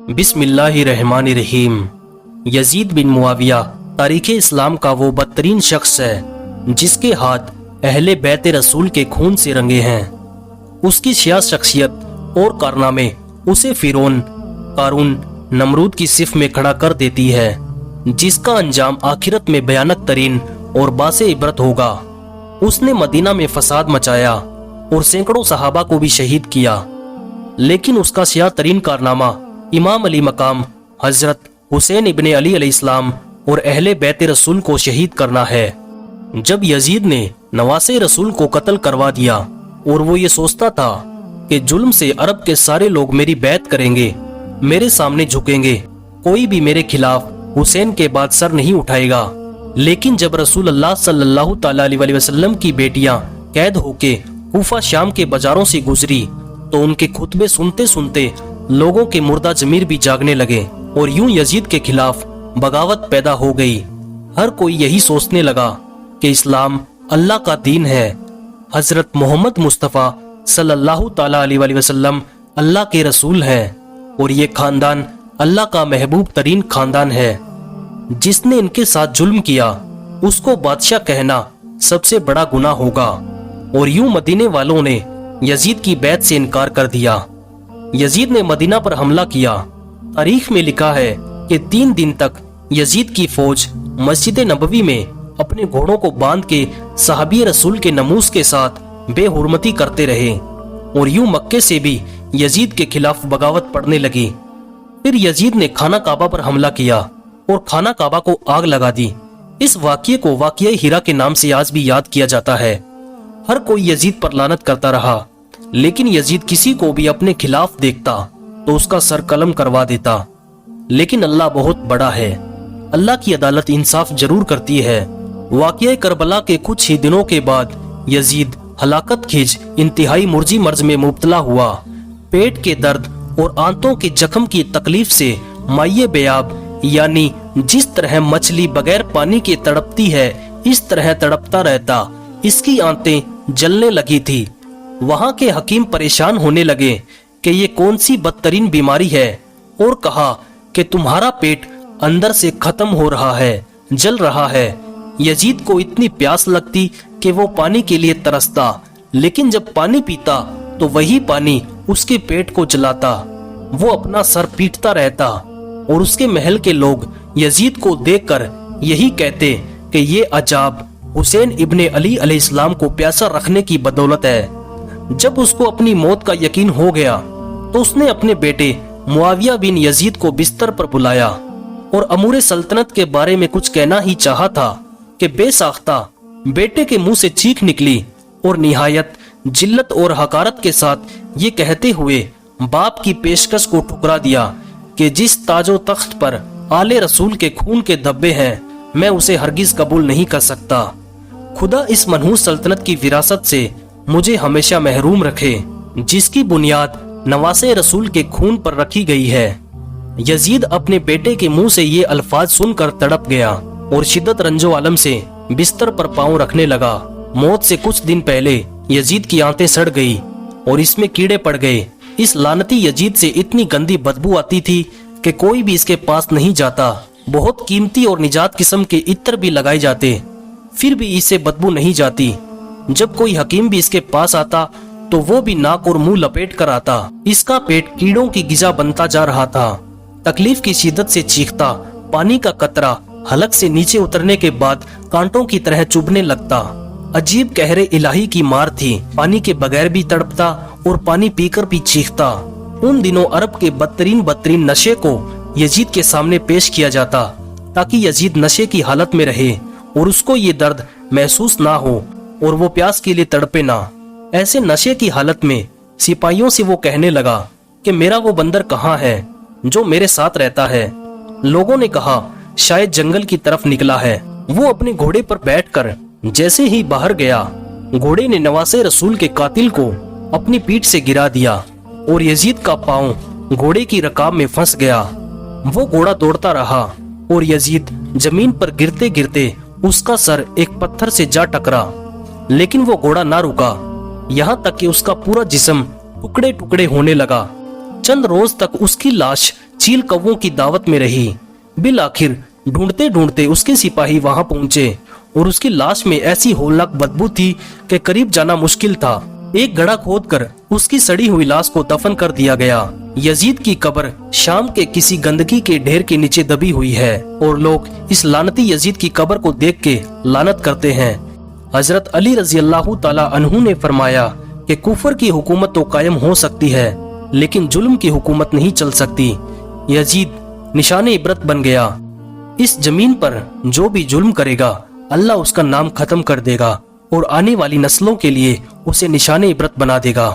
बिस्मिल्लाहिर्रहमानिर्रहीम। यजीद बिन मुआविया तारीख़ इस्लाम का वो बदतरीन शख्स है जिसके हाथ अहले बैत रसूल के खून से रंगे हैं। उसकी शिया शख्सियत और कारनामे उसे फिरौन, कारून, नमरूद की सिफ में खड़ा कर देती है, जिसका अंजाम आखिरत में भयानक तरीन और बासे इबरत होगा। उसने मदीना में फसाद मचाया और सैकड़ों सहाबा को भी शहीद किया, लेकिन उसका शिया तरीन कारनामा इमाम अली मकाम हजरत हुसैन इब्ने अली अलैहिस्सलाम और अहले बैत रसूल को शहीद करना है। जब यजीद ने नवासे रसूल को कत्ल करवा दिया और वो ये सोचता था कि जुल्म से अरब के सारे लोग मेरी बैत करेंगे, मेरे सामने झुकेंगे, कोई भी मेरे खिलाफ हुसैन के बाद सर नहीं उठाएगा, लेकिन जब रसूल अल्लाह सल्लल्लाहु तआला अलैहि वसल्लम की बेटियां कैद होके कूफा शाम के बाजारों से गुजरी तो उनके खुतबे सुनते सुनते लोगों के मुर्दा जमीर भी जागने लगे और यूं यजीद के खिलाफ बगावत पैदा हो गई। हर कोई यही सोचने लगा कि इस्लाम अल्लाह का दीन है, हजरत मोहम्मद मुस्तफ़ा सल्लल्लाहु तआला अलैहि वसल्लम अल्लाह के रसूल हैं और ये खानदान अल्लाह का महबूब तरीन खानदान है। जिसने इनके साथ जुल्म किया उसको बादशाह कहना सबसे बड़ा गुनाह होगा। और यूं मदीने वालों ने यजीद की बैत से इनकार कर दिया। यजीद ने मदीना पर हमला किया। तारीख में लिखा है कि 3 दिन तक यजीद की फौज मस्जिद नबवी में अपने घोड़ों को बांध के सहाबी रसूल के नमूस के साथ बेहुरमती करते रहे और यूं मक्के से भी यजीद के खिलाफ बगावत पड़ने लगी। फिर यजीद ने खाना काबा पर हमला किया और खाना काबा को आग लगा दी। इस वाक़ये को वाक़या हिरा के नाम से आज भी याद किया जाता है। हर कोई यजीद पर लानत करता रहा, लेकिन यजीद किसी को भी अपने खिलाफ देखता तो उसका सर कलम करवा देता। लेकिन अल्लाह बहुत बड़ा है, अल्लाह की अदालत इंसाफ जरूर करती है। वाक़या करबला के कुछ ही दिनों के बाद यजीद हलाकत खींच इंतहाई मुर्जी मर्ज में मुब्तला हुआ। पेट के दर्द और आंतों के जख्म की तकलीफ से माये बेयाब, यानी जिस तरह मछली बगैर पानी के तड़पती है इस तरह तड़पता रहता। इसकी आंतें जलने लगी थी। वहां के हकीम परेशान होने लगे कि ये कौन सी बदतरीन बीमारी है और कहा कि तुम्हारा पेट अंदर से खत्म हो रहा है, जल रहा है। यजीद को इतनी प्यास लगती कि वो पानी के लिए तरसता, लेकिन जब पानी पीता तो वही पानी उसके पेट को जलाता। वो अपना सर पीटता रहता और उसके महल के लोग यजीद को देखकर यही कहते कि ये अजाब हुसैन इब्ने अली अलैहिस्सलाम को प्यासा रखने की बदौलत है। जब उसको अपनी मौत का यकीन हो गया तो उसने अपने बेटे मुआविया बिन यजीद को बिस्तर पर बुलाया और अमूरे सल्तनत के बारे में कुछ कहना ही चाहा था कि बेसाख्ता बेटे के मुंह से चीख निकली और निहायत जिल्लत और हकारत के साथ ये कहते हुए बाप की पेशकश को ठुकरा दिया कि जिस ताजो तख्त पर आले रसूल के खून के धब्बे हैं, मैं उसे हरगिज कबूल नहीं कर सकता। खुदा इस मनहूस सल्तनत की विरासत से मुझे हमेशा महरूम रखे जिसकी बुनियाद नवासे रसूल के खून पर रखी गई है। यजीद अपने बेटे के मुंह से ये अल्फाज सुनकर तड़प गया और शिद्दत रंजो आलम से बिस्तर पर पांव रखने लगा। मौत से कुछ दिन पहले यजीद की आंतें सड़ गई और इसमें कीड़े पड़ गए। इस लानती यजीद से इतनी गंदी बदबू आती थी कि कोई भी इसके पास नहीं जाता। बहुत कीमती और निजात किस्म के इत्र भी लगाए जाते, फिर भी इससे बदबू नहीं जाती। जब कोई हकीम भी इसके पास आता तो वो भी नाक और मुंह लपेट कर आता। इसका पेट कीड़ों की गिजा बनता जा रहा था। तकलीफ की शिद्दत से चीखता। पानी का कतरा हलक से नीचे उतरने के बाद कांटों की तरह चुभने लगता। अजीब कहरे इलाही की मार थी। पानी के बगैर भी तड़पता और पानी पीकर भी चीखता। उन दिनों अरब के बदतरीन नशे को यजीद के सामने पेश किया जाता ताकि यजीद नशे की हालत में रहे और उसको ये दर्द महसूस ना हो और वो प्यास के लिए तड़पे ना। ऐसे नशे की हालत में सिपाहियों से वो कहने लगा कि मेरा वो बंदर कहाँ है जो मेरे साथ रहता है। लोगों ने कहा शायद जंगल की तरफ निकला है। वो अपने घोड़े पर बैठकर जैसे ही बाहर गया, घोड़े ने नवासे रसूल के कातिल को अपनी पीठ से गिरा दिया और यजीद का पांव घोड़े की रकाब में फंस गया। वो घोड़ा दौड़ता रहा और यजीद जमीन पर गिरते गिरते उसका सर एक पत्थर से जा टकरा, लेकिन वो घोड़ा ना रुका। यहाँ तक कि उसका पूरा जिस्म टुकड़े टुकड़े होने लगा। चंद रोज तक उसकी लाश चील कौवों की दावत में रही। बिल आखिर ढूंढते ढूंढते उसके सिपाही वहां पहुंचे और उसकी लाश में ऐसी होलनाक बदबू थी कि करीब जाना मुश्किल था। एक गड्ढा खोदकर उसकी सड़ी हुई लाश को दफन कर दिया गया। यजीद की कब्र शाम के किसी गंदगी के ढेर के नीचे दबी हुई है और लोग इस लानती यजीद की कब्र को देख के लानत करते हैं। हजरत अली रजी अल्लाह ताला अन्हु ने फरमाया कि कुफर की हुकूमत तो कायम हो सकती है लेकिन जुल्म की हुकूमत नहीं चल सकती। यजीद निशाने इबरत बन गया। इस जमीन पर जो भी जुल्म करेगा अल्लाह उसका नाम खत्म कर देगा और आने वाली नस्लों के लिए उसे निशाने इबरत बना देगा।